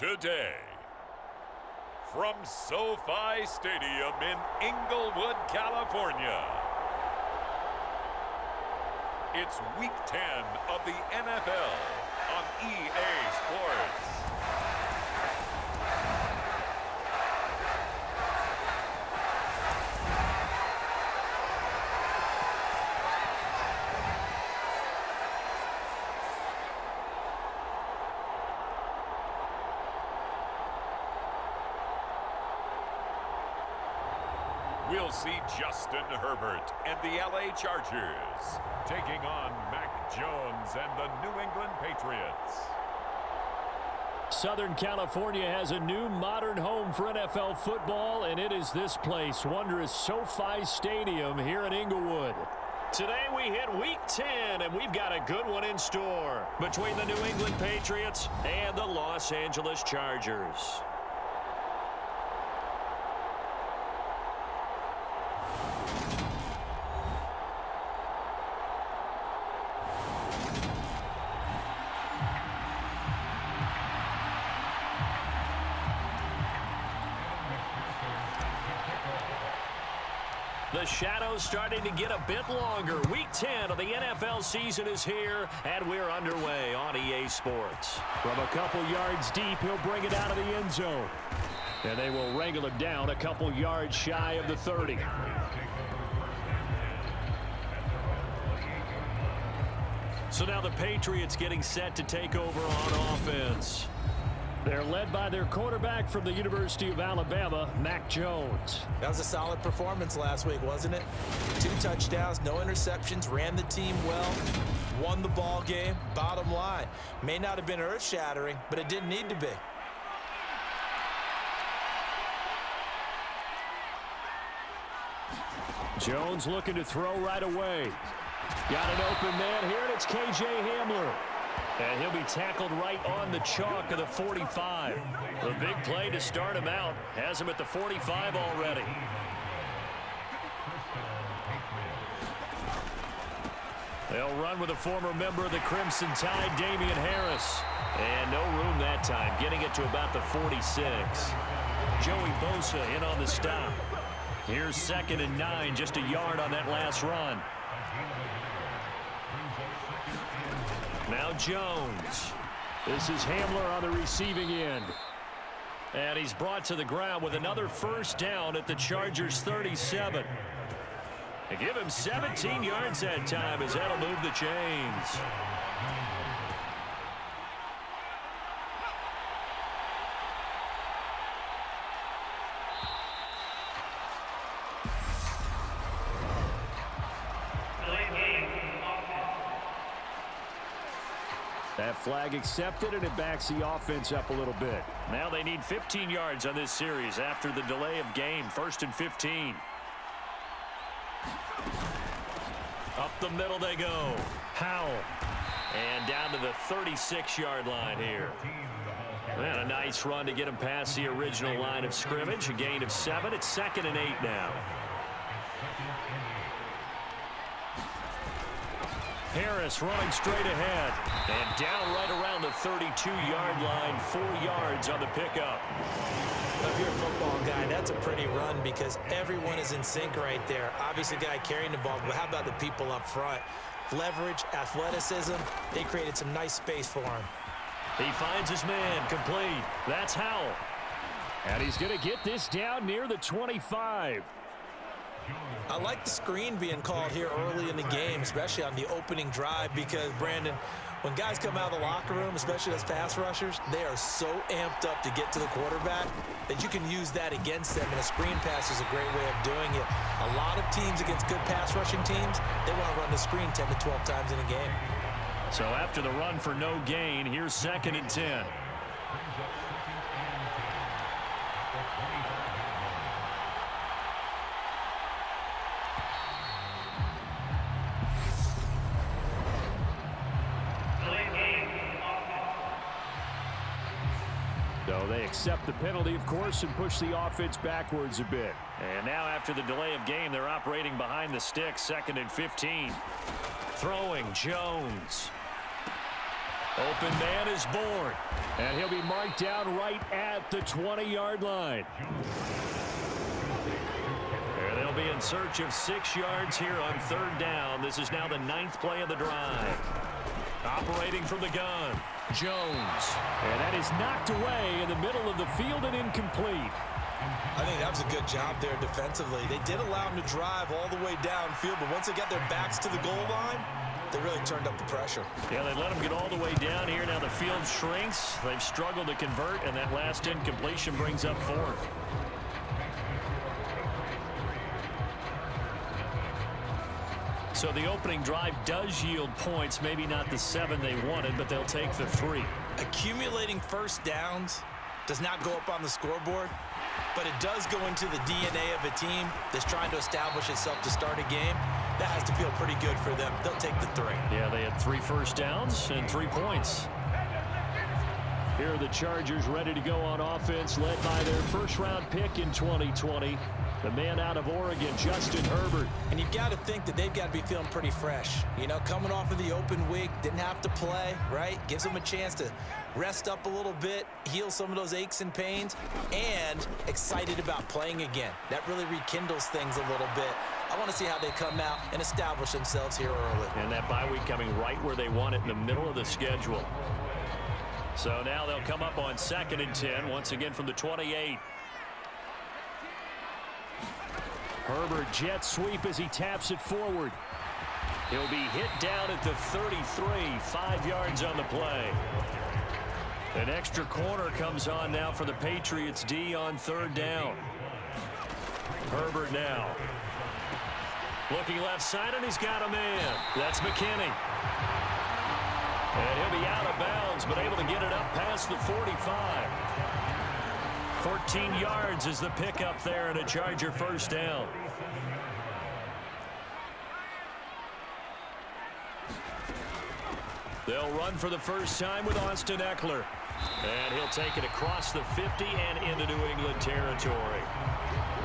today. From SoFi Stadium in Inglewood, California, it's Week 10 of the NFL on EA Sports. We'll see Justin Herbert and the LA Chargers taking on Mac Jones and the New England Patriots. Southern California has a new modern home for NFL football, and it is this place, wondrous SoFi Stadium here in Inglewood. Today we hit Week 10, and we've got a good one in store between the New England Patriots and the Los Angeles Chargers. The shadow's starting to get a bit longer. Week 10 of the NFL season is here, and we're underway on EA Sports. From a couple yards deep, he'll bring it out of the end zone. And they will wrangle him down a couple yards shy of the 30. So now the Patriots getting set to take over on offense. They're led by their quarterback from the University of Alabama, Mac Jones. That was a solid performance last week, wasn't it? 2 touchdowns, no interceptions, ran the team well, won the ball game. Bottom line, may not have been earth-shattering, but it didn't need to be. Jones looking to throw right away. Got an open man here, and it's K.J. Hamler. And he'll be tackled right on the chalk of the 45. The big play to start him out has him at the 45 already. They'll run with a former member of the Crimson Tide, Damian Harris. And no room that time, getting it to about the 46. Joey Bosa in on the stop. Here's 2nd and 9, just a yard on that last run. Now Jones. This is Hamler on the receiving end. And he's brought to the ground with another first down at the Chargers' 37. They give him 17 yards that time as that'll move the chains. That flag accepted, and it backs the offense up a little bit. Now they need 15 yards on this series after the delay of game. 1st and 15. Up the middle they go. Howell. And down to the 36-yard line here. And a nice run to get him past the original line of scrimmage. A gain of 7. It's 2nd and 8 now. Harris running straight ahead. And down right around the 32-yard line. 4 yards on the pickup. If you're a football guy, that's a pretty run because everyone is in sync right there. Obviously, the guy carrying the ball, but how about the people up front? Leverage, athleticism, they created some nice space for him. He finds his man, complete. That's Howell. And he's going to get this down near the 25. I like the screen being called here early in the game, especially on the opening drive, because, Brandon, when guys come out of the locker room, especially as pass rushers, they are so amped up to get to the quarterback that you can use that against them, and a screen pass is a great way of doing it. A lot of teams against good pass rushing teams, they want to run the screen 10 to 12 times in a game. So after the run for no gain, here's 2nd and 10. So they accept the penalty, of course, and push the offense backwards a bit. And now after the delay of game, they're operating behind the sticks, 2nd and 15. Throwing, Jones. Open man is born. And he'll be marked down right at the 20-yard line. And they'll be in search of 6 yards here on 3rd down. This is now the 9th play of the drive. Operating from the gun, Jones. And that is knocked away in the middle of the field and incomplete. I think that was a good job there defensively. They did allow them to drive all the way downfield, but once they got their backs to the goal line, they really turned up the pressure. Yeah, they let them get all the way down here. Now the field shrinks. They've struggled to convert, and that last incompletion brings up 4th. So the opening drive does yield points, maybe not the 7 they wanted, but they'll take the 3. Accumulating first downs does not go up on the scoreboard, but it does go into the DNA of a team that's trying to establish itself to start a game. That has to feel pretty good for them. They'll take the 3. Yeah, they had 3 first downs and 3 points. Here are the Chargers ready to go on offense, led by their first-round pick in 2020. The man out of Oregon, Justin Herbert. And you've got to think that they've got to be feeling pretty fresh. You know, coming off of the open week, didn't have to play, right? Gives them a chance to rest up a little bit, heal some of those aches and pains, and excited about playing again. That really rekindles things a little bit. I want to see how they come out and establish themselves here early. And that bye week coming right where they want it, in the middle of the schedule. So now they'll come up on 2nd and 10, once again from the 28. Herbert jet sweep as he taps it forward. He'll be hit down at the 33, 5 yards on the play. An extra corner comes on now for the Patriots D on 3rd down. Herbert now. Looking left side, and he's got a man. That's McKinney. And he'll be out of bounds, but able to get it up past the 45. 14 yards is the pickup there, and a Charger first down. They'll run for the first time with Austin Eckler. And he'll take it across the 50 and into New England territory.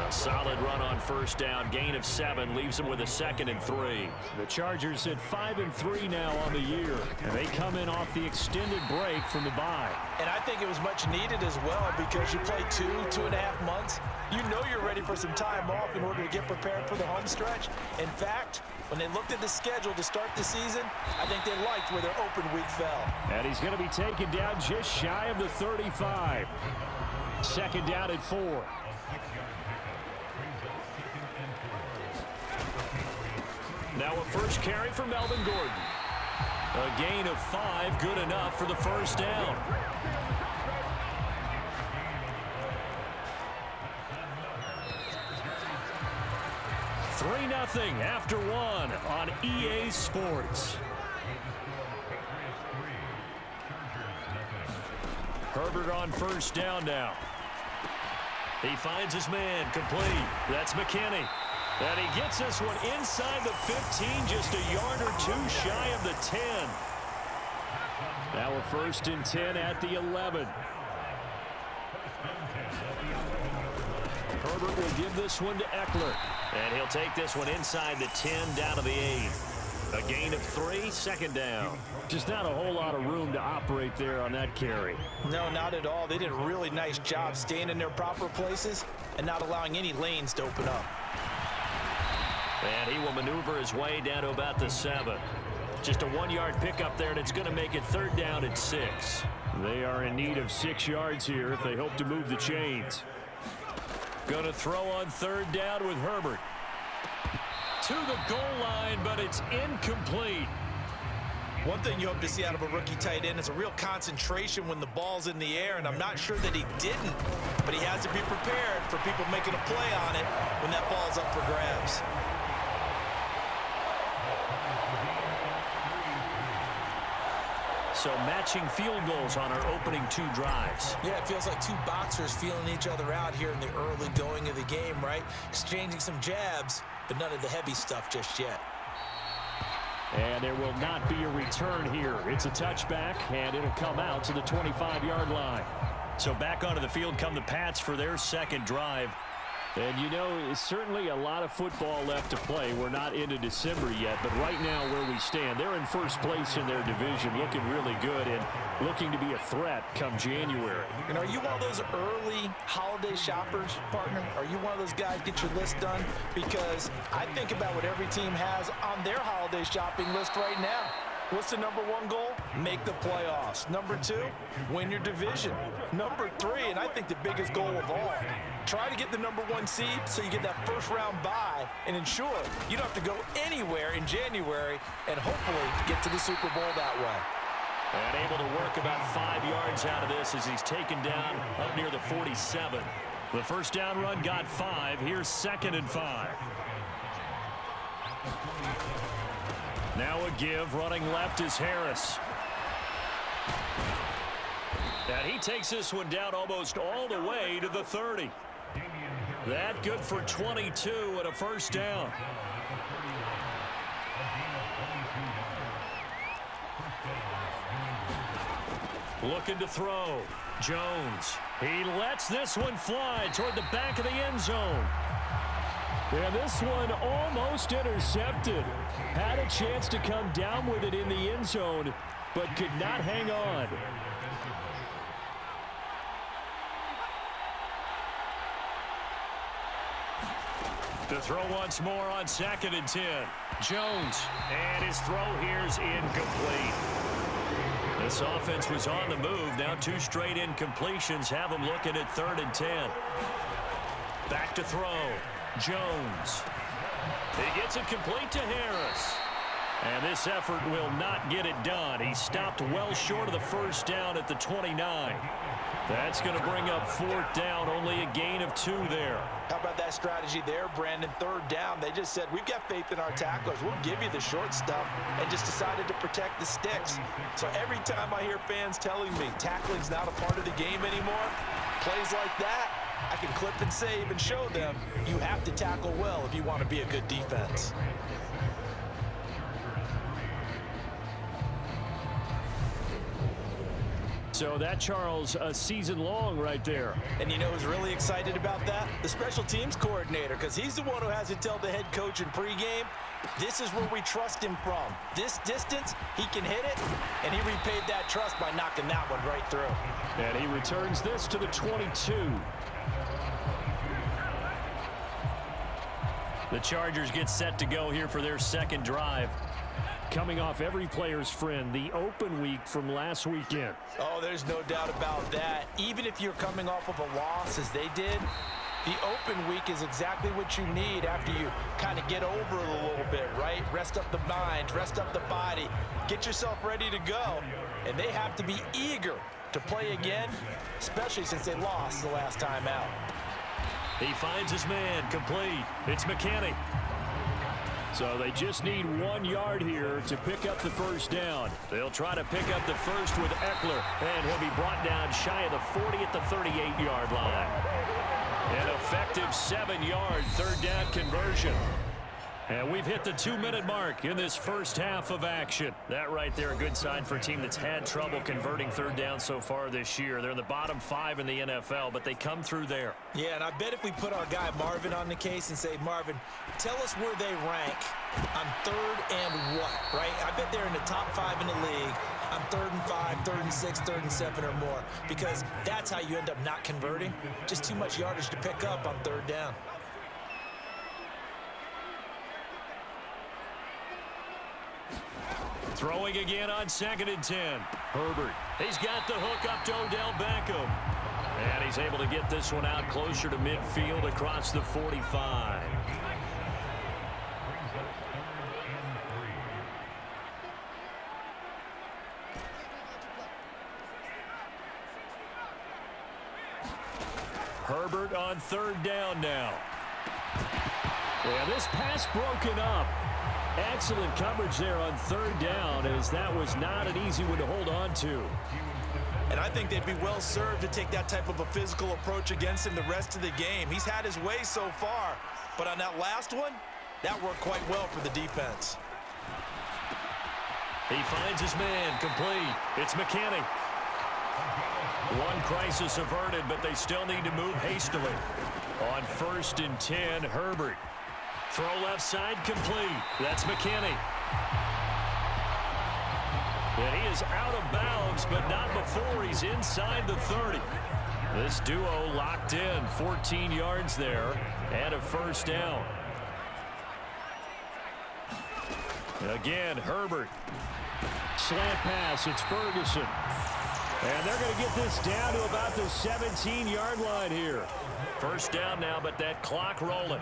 A solid run on first down. Gain of 7 leaves them with a 2nd and 3. The Chargers at 5-3 now on the year. And they come in off the extended break from the bye. And I think it was much needed as well, because you play 2.5 months. You know you're ready for some time off in order to get prepared for the home stretch. In fact, when they looked at the schedule to start the season, I think they liked where their open week fell. And he's going to be taken down just shy of the 35. 2nd down at 4. Now a first carry for Melvin Gordon. A gain of 5, good enough for the first down. Three 3-0 after 1 on EA Sports. Herbert on first down now. He finds his man, complete. That's McKinney. And he gets this one inside the 15, just a yard or 2 shy of the 10. Now a 1st and 10 at the 11. Herbert will give this one to Eckler. And he'll take this one inside the 10 down to the 8. A gain of 3, 2nd down. Just not a whole lot of room to operate there on that carry. No, not at all. They did a really nice job staying in their proper places and not allowing any lanes to open up. And he will maneuver his way down to about the 7. Just a 1-yard pickup there, and it's going to make it 3rd down at 6. They are in need of 6 yards here if they hope to move the chains. Going to throw on 3rd down with Herbert. To the goal line, but it's incomplete. One thing you hope to see out of a rookie tight end is a real concentration when the ball's in the air, and I'm not sure that he didn't, but he has to be prepared for people making a play on it when that ball's up for grabs. So matching field goals on our opening 2 drives. Yeah, it feels like 2 boxers feeling each other out here in the early going of the game, right? Exchanging some jabs, but none of the heavy stuff just yet. And there will not be a return here. It's a touchback, and it'll come out to the 25-yard line. So back onto the field come the Pats for their 2nd drive. And, you know, certainly a lot of football left to play. We're not into December yet, but right now where we stand, they're in first place in their division, looking really good and looking to be a threat come January. And are you one of those early holiday shoppers, partner? Are you one of those guys get your list done? Because I think about what every team has on their holiday shopping list right now. What's the number one goal? Make the playoffs. Number two, win your division. Number three, and I think the biggest goal of all, try to get the number one seed so you get that first round bye and ensure you don't have to go anywhere in January and hopefully get to the Super Bowl that way. And able to work about 5 yards out of this as he's taken down up near the 47. The first down run got 5. Here's 2nd and 5. Now a give, running left is Harris. And he takes this one down almost all the way to the 30. That good for 22 and a first down. Looking to throw. Jones. He lets this one fly toward the back of the end zone. And this one almost intercepted. Had a chance to come down with it in the end zone, but could not hang on. To throw once more on 2nd and 10. Jones. And his throw here's incomplete. This offense was on the move. Now 2 straight incompletions have them looking at 3rd and 10. Back to throw. Jones. He gets it complete to Harris. And this effort will not get it done. He stopped well short of the first down at the 29. That's going to bring up 4th down, only a gain of 2 there. How about that strategy there, Brandon? 3rd down, they just said, we've got faith in our tacklers. We'll give you the short stuff, and just decided to protect the sticks. So every time I hear fans telling me tackling's not a part of the game anymore, plays like that, I can clip and save and show them you have to tackle well if you want to be a good defense. So that, Charles, a season long right there. And you know who's really excited about that? The special teams coordinator, because he's the one who has to tell the head coach in pregame, this is where we trust him from. This distance, he can hit it, and he repaid that trust by knocking that one right through. And he returns this to the 22. The Chargers get set to go here for their 2nd drive. Coming off every player's friend, the open week from last weekend. Oh, there's no doubt about that. Even if you're coming off of a loss as they did, the open week is exactly what you need after you kind of get over it a little bit, right? Rest up the mind, rest up the body, get yourself ready to go. And they have to be eager to play again, especially since they lost the last time out. He finds his man, complete. It's McKinney. So they just need 1 yard here to pick up the first down. They'll try to pick up the first with Eckler, and he'll be brought down shy of the 40 at the 38-yard line. An effective 7-yard 3rd down conversion. And we've hit the 2-minute mark in this first half of action. That right there, a good sign for a team that's had trouble converting 3rd down so far this year. They're in the bottom 5 in the NFL, but they come through there. Yeah, and I bet if we put our guy Marvin on the case and say, Marvin, tell us where they rank on 3rd and what, right? I bet they're in the top 5 in the league on 3rd and 5, 3rd and 6, 3rd and 7 or more, because that's how you end up not converting. Just too much yardage to pick up on 3rd down. Throwing again on 2nd and 10. Herbert. He's got the hook up to Odell Beckham. And he's able to get this one out closer to midfield across the 45. Herbert on 3rd down now. Yeah, this pass broken up. Excellent coverage there on 3rd down, as that was not an easy one to hold on to. And I think they'd be well served to take that type of a physical approach against him the rest of the game. He's had his way so far, but on that last one, that worked quite well for the defense. He finds his man, complete. It's McKinney. One crisis averted, but they still need to move hastily. On 1st and 10, Herbert. Throw left side complete. That's McKinney. And he is out of bounds, but not before he's inside the 30. This duo locked in, 14 yards there, and a first down. Again, Herbert. Slant pass, it's Ferguson. And they're going to get this down to about the 17-yard line here. First down now, but that clock rolling.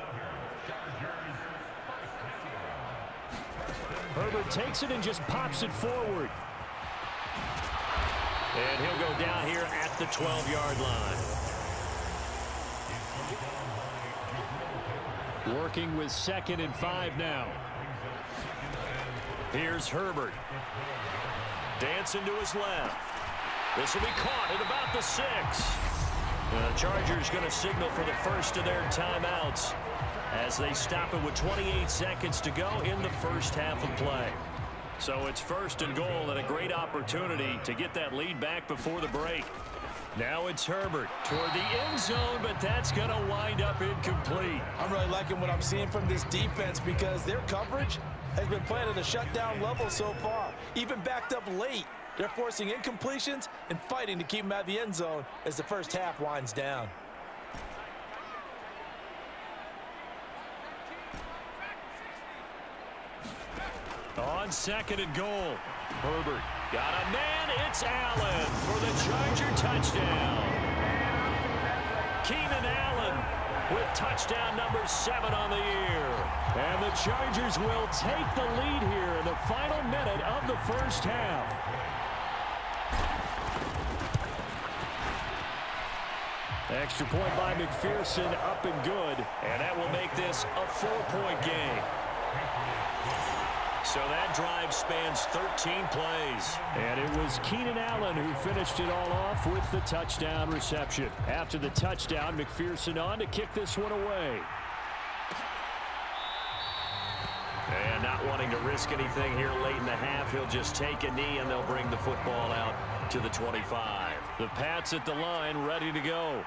Herbert takes it and just pops it forward. And he'll go down here at the 12-yard line. Working with 2nd and 5 now. Here's Herbert. Dancing to his left. This will be caught at about the 6. The Chargers going to signal for the first of their timeouts as they stop it with 28 seconds to go in the first half of play. So it's 1st and goal and a great opportunity to get that lead back before the break. Now it's Herbert toward the end zone, but that's going to wind up incomplete. I'm really liking what I'm seeing from this defense because their coverage has been playing at a shutdown level so far. Even backed up late, they're forcing incompletions and fighting to keep them out of the end zone as the first half winds down. On 2nd and goal, Herbert got a man. It's Allen for the Charger touchdown. Keenan Allen with touchdown number 7 on the year. And the Chargers will take the lead here in the final minute of the first half. Extra point by McPherson, up and good. And that will make this a 4-point game. So that drive spans 13 plays. And it was Keenan Allen who finished it all off with the touchdown reception. After the touchdown, McPherson on to kick this one away. And not wanting to risk anything here late in the half, he'll just take a knee and they'll bring the football out to the 25. The Pats at the line ready to go.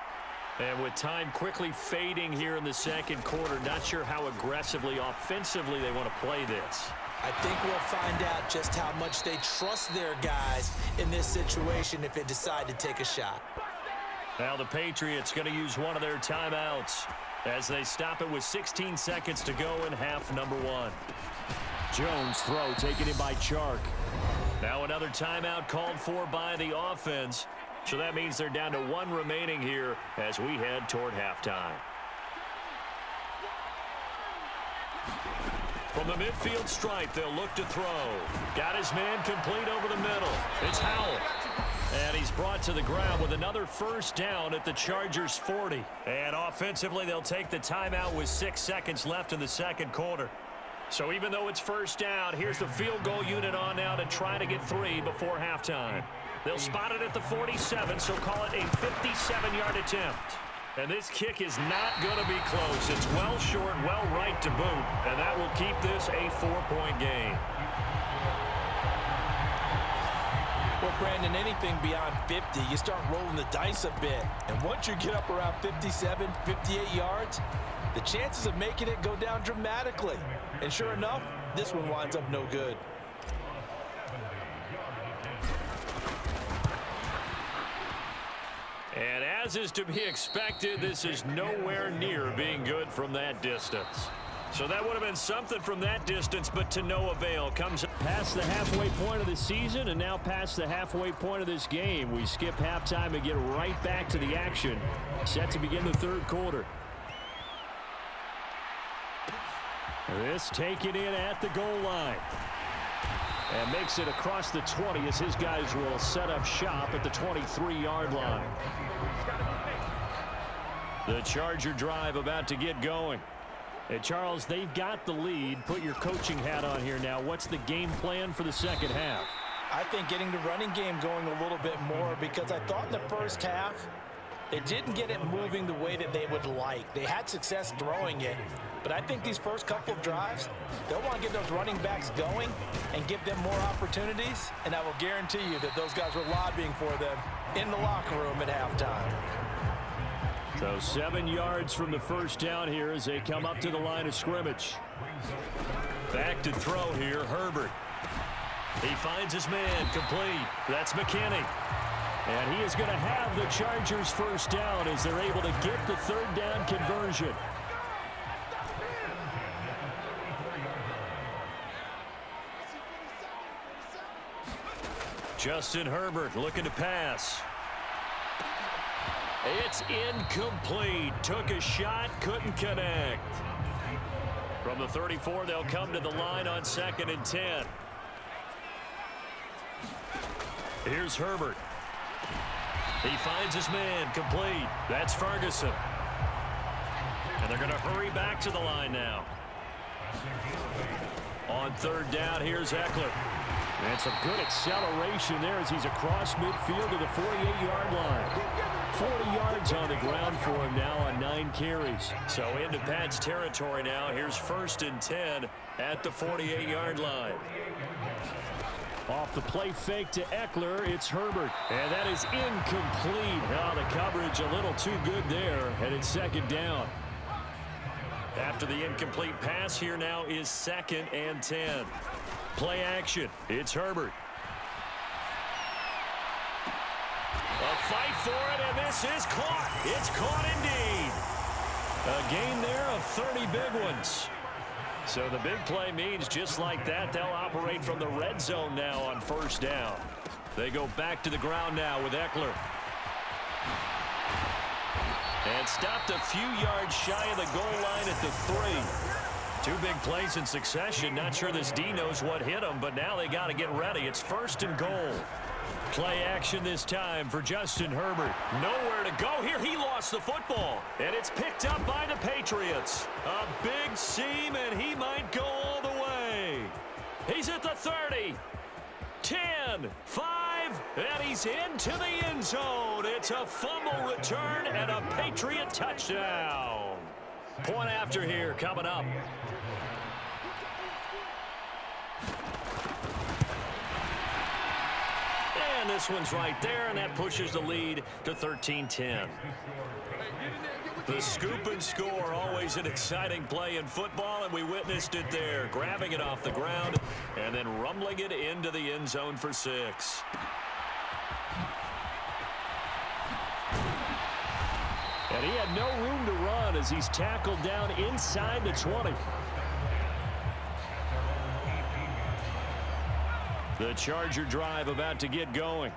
And with time quickly fading here in the second quarter, not sure how aggressively, offensively they want to play this. I think we'll find out just how much they trust their guys in this situation if they decide to take a shot. Now the Patriots going to use one of their timeouts as they stop it with 16 seconds to go in half number 1. Jones throw taken in by Chark. Now another timeout called for by the offense. So that means they're down to 1 remaining here as we head toward halftime. From the midfield stripe, they'll look to throw. Got his man complete over the middle. It's Howell. And he's brought to the ground with another first down at the Chargers' 40. And offensively, they'll take the timeout with 6 seconds left in the second quarter. So even though it's first down, here's the field goal unit on now to try to get 3 before halftime. They'll spot it at the 47, so call it a 57-yard attempt. And this kick is not going to be close. It's well short, well right to boot, and that will keep this a 4-point game. Well, Brandon, anything beyond 50, you start rolling the dice a bit. And once you get up around 57, 58 yards, the chances of making it go down dramatically. And sure enough, this one winds up no good. And as is to be expected, this is nowhere near being good from that distance. So that would have been something from that distance, but to no avail. Comes past the halfway point of the season and now past the halfway point of this game. We skip halftime and get right back to the action. Set to begin the third quarter. This taken in at the goal line. And makes it across the 20 as his guys will set up shop at the 23-yard line. The Charger drive about to get going. Hey, Charles, they've got the lead. Put your coaching hat on here now. What's the game plan for the second half? I think getting the running game going a little bit more because I thought in the first half they didn't get it moving the way that they would like. They had success throwing it, but I think these first couple of drives, they'll want to get those running backs going and give them more opportunities, and I will guarantee you that those guys were lobbying for them in the locker room at halftime. So 7 yards from the first down here as they come up to the line of scrimmage. Back to throw here, Herbert. He finds his man, complete. That's McKinney. And he is going to have the Chargers first down as they're able to get the third down conversion. Justin Herbert looking to pass. It's incomplete. Took a shot, couldn't connect. From the 34, they'll come to the line on 2nd and 10. Here's Herbert. He finds his man, complete. That's Ferguson. And they're going to hurry back to the line now. On 3rd down, here's Eckler. And some good acceleration there as he's across midfield to the 48-yard line. 40 yards on the ground for him now on 9 carries. So into Pat's territory now. Here's 1st and 10 at the 48-yard line. Off the play fake to Eckler, it's Herbert. And that is incomplete. Oh, the coverage a little too good there, and it's 2nd down. After the incomplete pass, here now is 2nd and 10. Play action. It's Herbert. A fight for it, and this is caught. It's caught indeed. A gain there of 30 big ones. So the big play means just like that, they'll operate from the red zone now on 1st down. They go back to the ground now with Eckler. And stopped a few yards shy of the goal line at the 3. 2 big plays in succession. Not sure this D knows what hit him, but now they got to get ready. It's 1st and goal. Play action this time for Justin Herbert. Nowhere to go here. He lost the football, and it's picked up by the Patriots. A big seam, and he might go all the way. He's at the 30. 10, 5, and he's into the end zone. It's a fumble return and a Patriot touchdown. Point after here coming up. And this one's right there, and that pushes the lead to 13-10. The scoop and score, always an exciting play in football, and we witnessed it there. Grabbing it off the ground and then rumbling it into the end zone for 6. And he had no room to run as he's tackled down inside the 20. The Charger drive about to get going.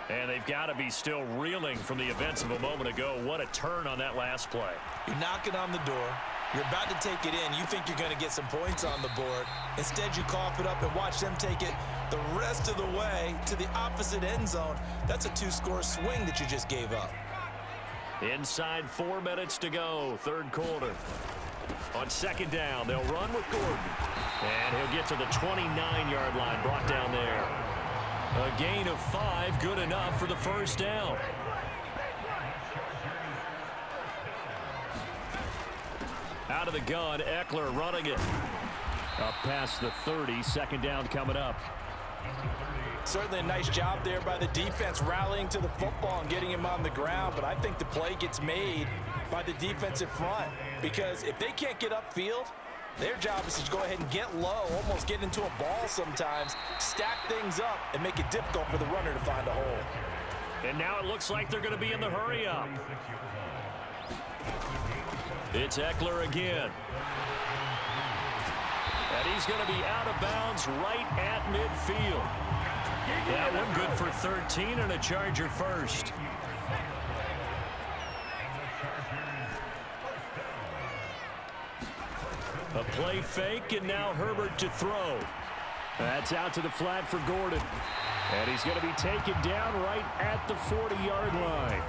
And they've got to be still reeling from the events of a moment ago. What a turn on that last play. You're knocking on the door. You're about to take it in. You think you're going to get some points on the board. Instead, you cough it up and watch them take it the rest of the way to the opposite end zone. That's a 2-score swing that you just gave up. Inside 4 minutes to go, 3rd quarter. On 2nd down, they'll run with Gordon. And he'll get to the 29-yard line, brought down there. A gain of 5, good enough for the 1st down. Out of the gun, Eckler running it. Up past the 30, 2nd down coming up. Certainly a nice job there by the defense rallying to the football and getting him on the ground, but I think the play gets made by the defensive front because if they can't get upfield, their job is to go ahead and get low, almost get into a ball sometimes, stack things up, and make it difficult for the runner to find a hole. And now it looks like they're going to be in the hurry-up. It's Eckler again. And he's going to be out of bounds right at midfield. That one good for 13 and a Charger first. A play fake, and now Herbert to throw. That's out to the flat for Gordon. And he's going to be taken down right at the 40-yard line.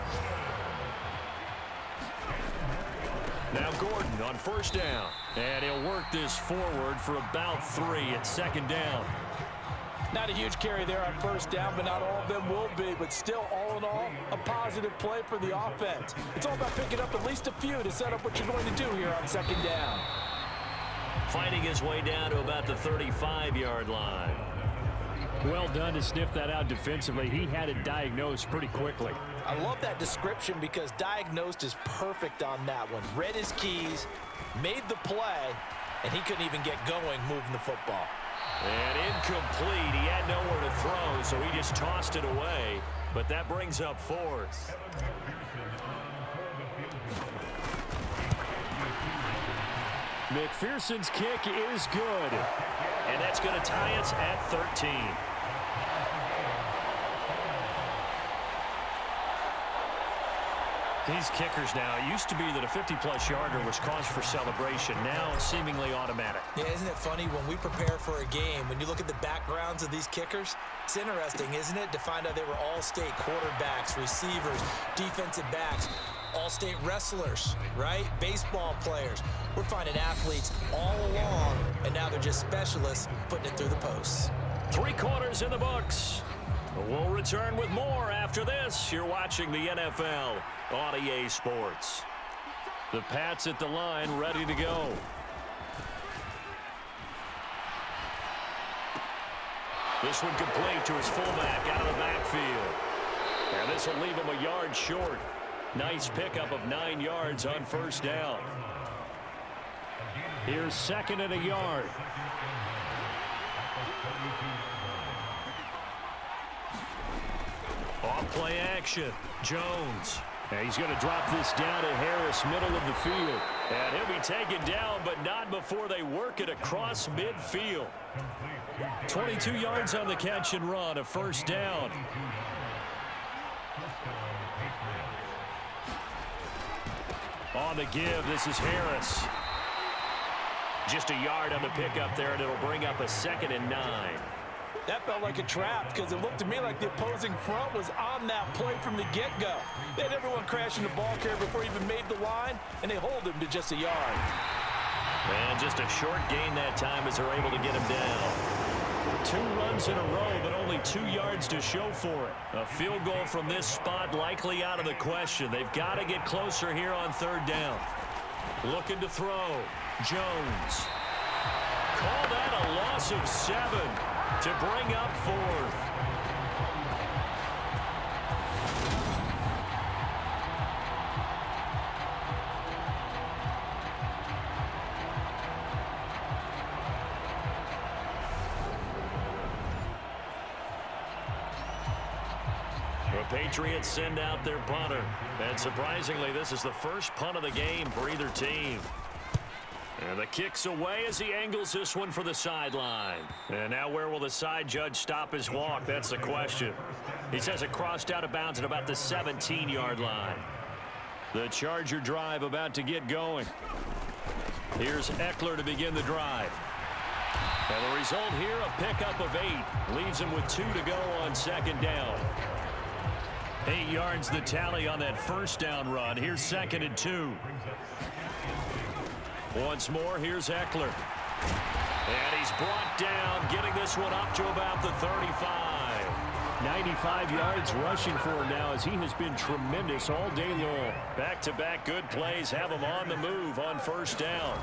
Now Gordon on 1st down. And he'll work this forward for about 3 at 2nd down. Not a huge carry there on 1st down, but not all of them will be. But still, all in all, a positive play for the offense. It's all about picking up at least a few to set up what you're going to do here on 2nd down. Fighting his way down to about the 35-yard line. Well done to sniff that out defensively. He had it diagnosed pretty quickly. I love that description because diagnosed is perfect on that one. Read his keys, made the play, and he couldn't even get going moving the football. And incomplete. He had nowhere to throw, so he just tossed it away. But that brings up fourth. McPherson's kick is good. And that's going to tie us at 13. These kickers now, it used to be that a 50-plus yarder was cause for celebration. Now it's seemingly automatic. Yeah, isn't it funny when we prepare for a game, when you look at the backgrounds of these kickers, it's interesting, isn't it, to find out they were all-state quarterbacks, receivers, defensive backs, all-state wrestlers, right? Baseball players. We're finding athletes all along, and now they're just specialists putting it through the posts. 3 quarters in the books. We'll return with more after this. You're watching the NFL on EA Sports. The Pats at the line, ready to go. This one complete to his fullback out of the backfield. And this will leave him a yard short. Nice pickup of 9 yards on first down. Here's 2nd and a yard. Off play action. Jones. And he's going to drop this down to Harris, middle of the field. And he'll be taken down, but not before they work it across midfield. 22 yards on the catch and run, a first down. On the give, this is Harris. Just a yard on the pickup there, and it'll bring up a 2nd and 9. That felt like a trap because it looked to me like the opposing front was on that play from the get-go. They had everyone crashing the ball carrier before he even made the line, and they hold him to just a yard. And just a short gain that time as they're able to get him down. 2 runs in a row, but only 2 yards to show for it. A field goal from this spot likely out of the question. They've got to get closer here on 3rd down. Looking to throw. Jones. Call that a loss of 7 to bring up 4th. The Patriots send out their punter. And surprisingly, this is the first punt of the game for either team. And the kick's away as he angles this one for the sideline. And now where will the side judge stop his walk? That's the question. He says it crossed out of bounds at about the 17-yard line. The Charger drive about to get going. Here's Eckler to begin the drive. And the result here, a pickup of 8. Leaves him with 2 to go on 2nd down. 8 yards the tally on that first down run. Here's 2nd and 2. Once more, here's Eckler. And he's brought down, getting this one up to about the 35. 95 yards rushing for him now as he has been tremendous all day long. Back-to-back good plays have him on the move on first down.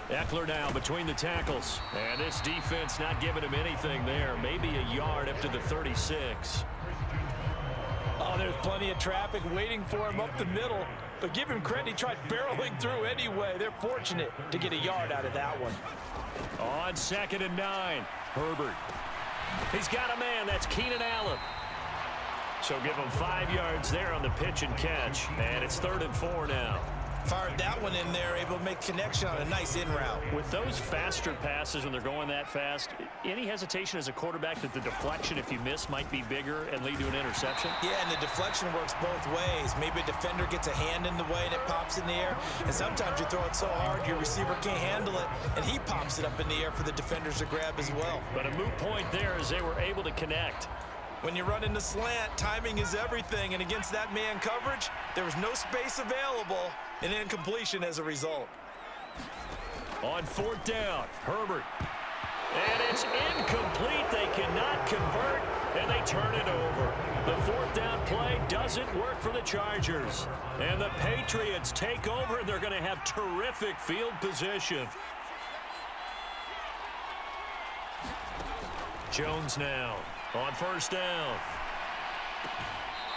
Eckler now between the tackles. And this defense not giving him anything there. Maybe a yard up to the 36. Oh, there's plenty of traffic waiting for him up the middle. But give him credit, he tried barreling through anyway. They're fortunate to get a yard out of that one. On 2nd and 9, Herbert. He's got a man, that's Keenan Allen. So give him 5 yards there on the pitch and catch. And it's 3rd and 4 now. Fired that one in there, able to make connection on a nice in route. With those faster passes when they're going that fast, any hesitation as a quarterback that the deflection, if you miss, might be bigger and lead to an interception? Yeah, and the deflection works both ways. Maybe a defender gets a hand in the way and it pops in the air. And sometimes you throw it so hard your receiver can't handle it, and he pops it up in the air for the defenders to grab as well. But a moot point there as they were able to connect. When you run in the slant, timing is everything, and against that man coverage, there was no space available, and incompletion as a result. On 4th down, Herbert. And it's incomplete. They cannot convert, and they turn it over. The 4th down play doesn't work for the Chargers. And the Patriots take over, and they're going to have terrific field position. Jones now on first down.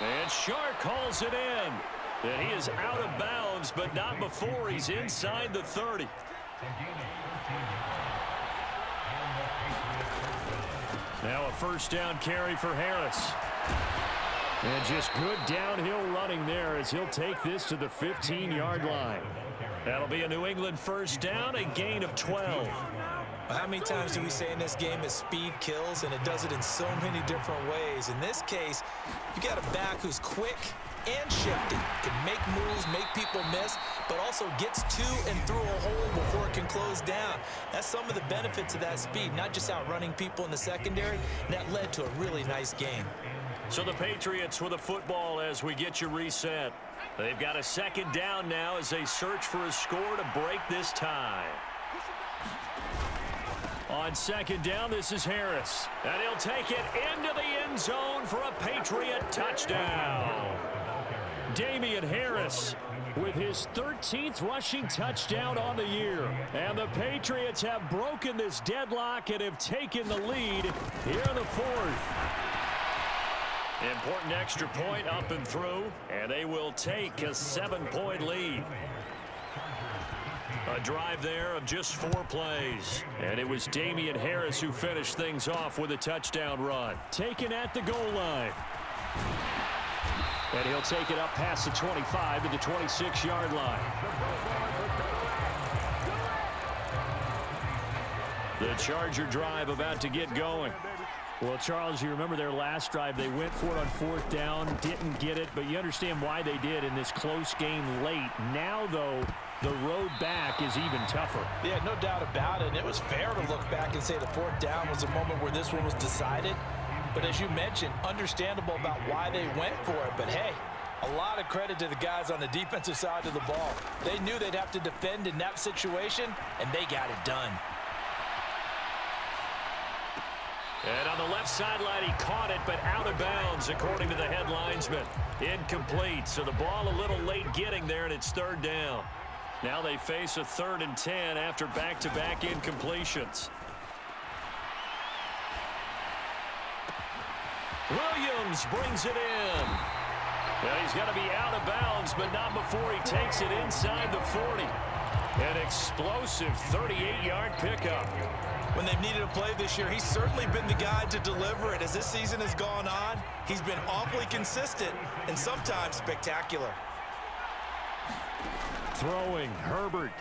And Shark calls it in. And he is out of bounds, but not before he's inside the 30. Now a first down carry for Harris. And just good downhill running there as he'll take this to the 15-yard line. That'll be a New England first down, a gain of 12. How many times do we say in this game that speed kills, and it does it in so many different ways? In this case, you got a back who's quick and shifty, can make moves, make people miss, but also gets to and through a hole before it can close down. That's some of the benefits of that speed, not just outrunning people in the secondary, and that led to a really nice game. So the Patriots with the football as we get you reset. They've got a second down now as they search for a score to break this tie. On second down, this is Harris. And he'll take it into the end zone for a Patriot touchdown. Damian Harris with his 13th rushing touchdown on the year. And the Patriots have broken this deadlock and have taken the lead here in the fourth. Important extra point up and through, and they will take a 7-point lead. A drive there of just 4 plays. And it was Damian Harris who finished things off with a touchdown run. Taken at the goal line. And he'll take it up past the 25 to the 26-yard line. The Charger drive about to get going. Well, Charles, you remember their last drive. They went for it on fourth down, didn't get it, but you understand why they did in this close game late. Now, though, the road back is even tougher. Yeah, no doubt about it. And it was fair to look back and say the fourth down was a moment where this one was decided. But as you mentioned, understandable about why they went for it. But, hey, a lot of credit to the guys on the defensive side of the ball. They knew they'd have to defend in that situation, and they got it done. And on the left sideline, he caught it, but out of bounds, according to the head linesman. Incomplete, so the ball a little late getting there, and it's third down. Now they face a 3rd and 10 after back-to-back incompletions. Williams brings it in. Now he's got to be out of bounds, but not before he takes it inside the 40. An explosive 38-yard pickup. When they've needed a play this year, he's certainly been the guy to deliver it. As this season has gone on, he's been awfully consistent and sometimes spectacular. Throwing, Herbert.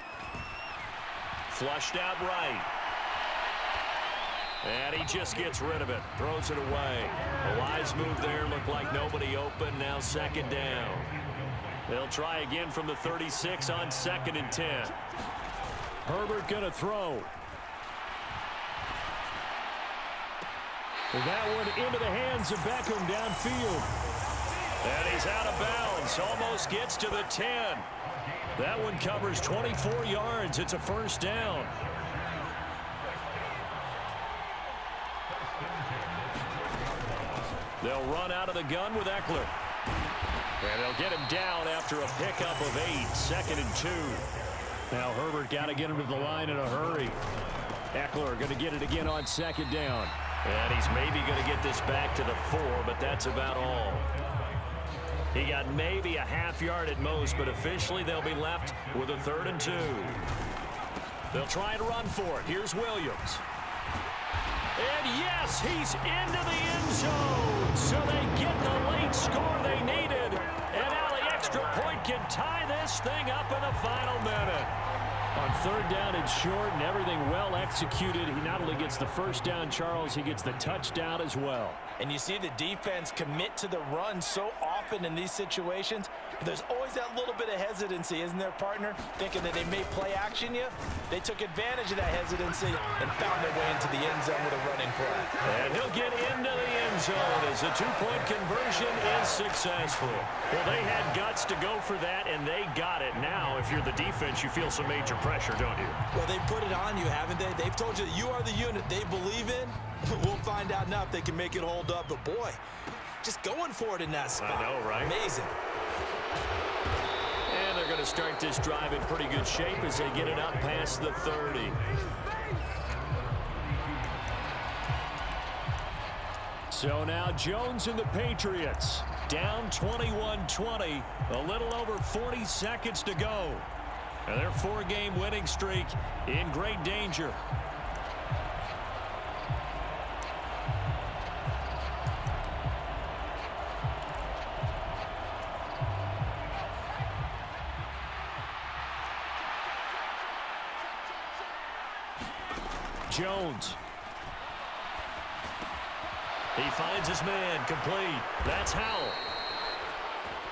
Flushed out right. And he just gets rid of it. Throws it away. A wise move there. Looked like nobody open. Now second down. They'll try again from the 36 on 2nd and 10. Herbert going to throw. That one into the hands of Beckham downfield. And he's out of bounds. Almost gets to the 10. That one covers 24 yards. It's a first down. They'll run out of the gun with Eckler. And they'll get him down after a pickup of 8. 2nd and 2. Now Herbert got to get him to the line in a hurry. Eckler going to get it again on 2nd down. And he's maybe going to get this back to the 4, but that's about all. He got maybe a half yard at most, but officially they'll be left with a 3rd and 2. They'll try and run for it. Here's Williams. And yes, he's into the end zone. So they get the late score they needed. And now the extra point can tie this thing up in the final minute. On 3rd down and short and everything well executed, he not only gets the first down, Charles, he gets the touchdown as well. And you see the defense commit to the run so often in these situations. But there's always that little bit of hesitancy, isn't there, partner? Thinking that they may play action you. They took advantage of that hesitancy and found their way into the end zone with a running play. And he'll get into the end zone as the 2-point conversion is successful. Well, they had guts to go for that, and they got it. Now, if you're the defense, you feel some major pressure, don't you? Well, they put it on you, haven't they? They've told you that you are the unit they believe in. We'll find out now if they can make it hold up. But, boy, just going for it in that spot. I know, right? Amazing. And they're going to start this drive in pretty good shape as they get it up past the 30. So now Jones and the Patriots down 21-20, a little over 40 seconds to go. And their 4-game winning streak in great danger. Jones. He finds his man, complete. That's Howell.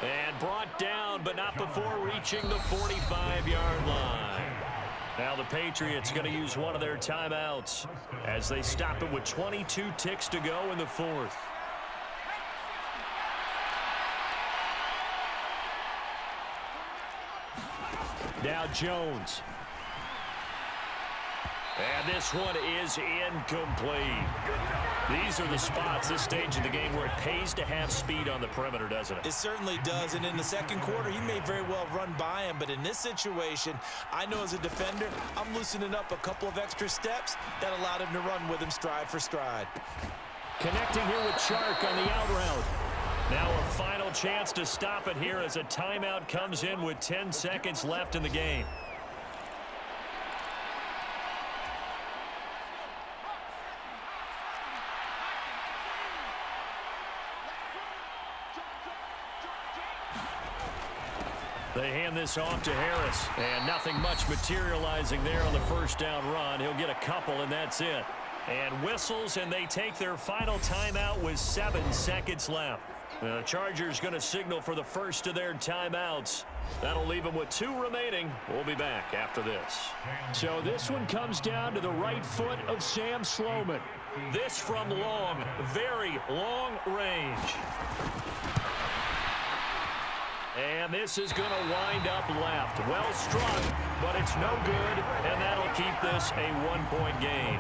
And brought down, but not before reaching the 45-yard line. Now the Patriots going to use one of their timeouts as they stop it with 22 ticks to go in the fourth. Now Jones. And this one is incomplete. These are the spots, this stage of the game, where it pays to have speed on the perimeter, doesn't it? It certainly does, and in the second quarter, he may very well run by him, but in this situation, I know as a defender, I'm loosening up a couple of extra steps that allowed him to run with him stride for stride. Connecting here with Chark on the out route. Now a final chance to stop it here as a timeout comes in with 10 seconds left in the game. They hand this off to Harris, and nothing much materializing there on the first down run. He'll get a couple, and that's it. And whistles, and they take their final timeout with 7 seconds left. The Chargers going to signal for the first of their timeouts. That'll leave them with 2 remaining. We'll be back after this. So this one comes down to the right foot of Sam Sloman. This from long, very long range. And this is going to wind up left. Well struck, but it's no good, and that'll keep this a 1-point game.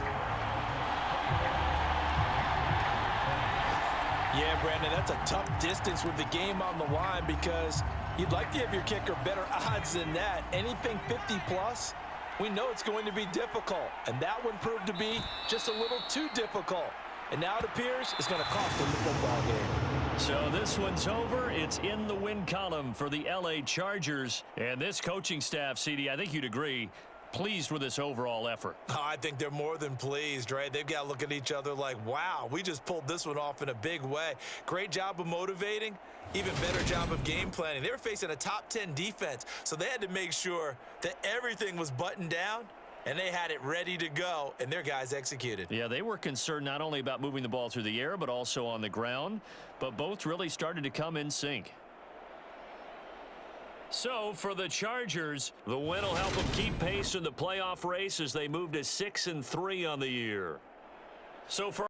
Yeah, Brandon, that's a tough distance with the game on the line because you'd like to give your kicker better odds than that. Anything 50-plus, we know it's going to be difficult, and that one proved to be just a little too difficult. And now it appears it's going to cost them the football game. So this one's over. It's in the win column for the LA Chargers. And this coaching staff, CD, I think you'd agree, pleased with this overall effort. Oh, I think they're more than pleased, right? They've got to look at each other like, wow, we just pulled this one off in a big way. Great job of motivating, even better job of game planning. They were facing a top 10 defense, so they had to make sure that everything was buttoned down, and they had it ready to go, and their guys executed. Yeah, they were concerned not only about moving the ball through the air, but also on the ground, but both really started to come in sync. So, for the Chargers, the win will help them keep pace in the playoff race as they move to 6-3 on the year. So, for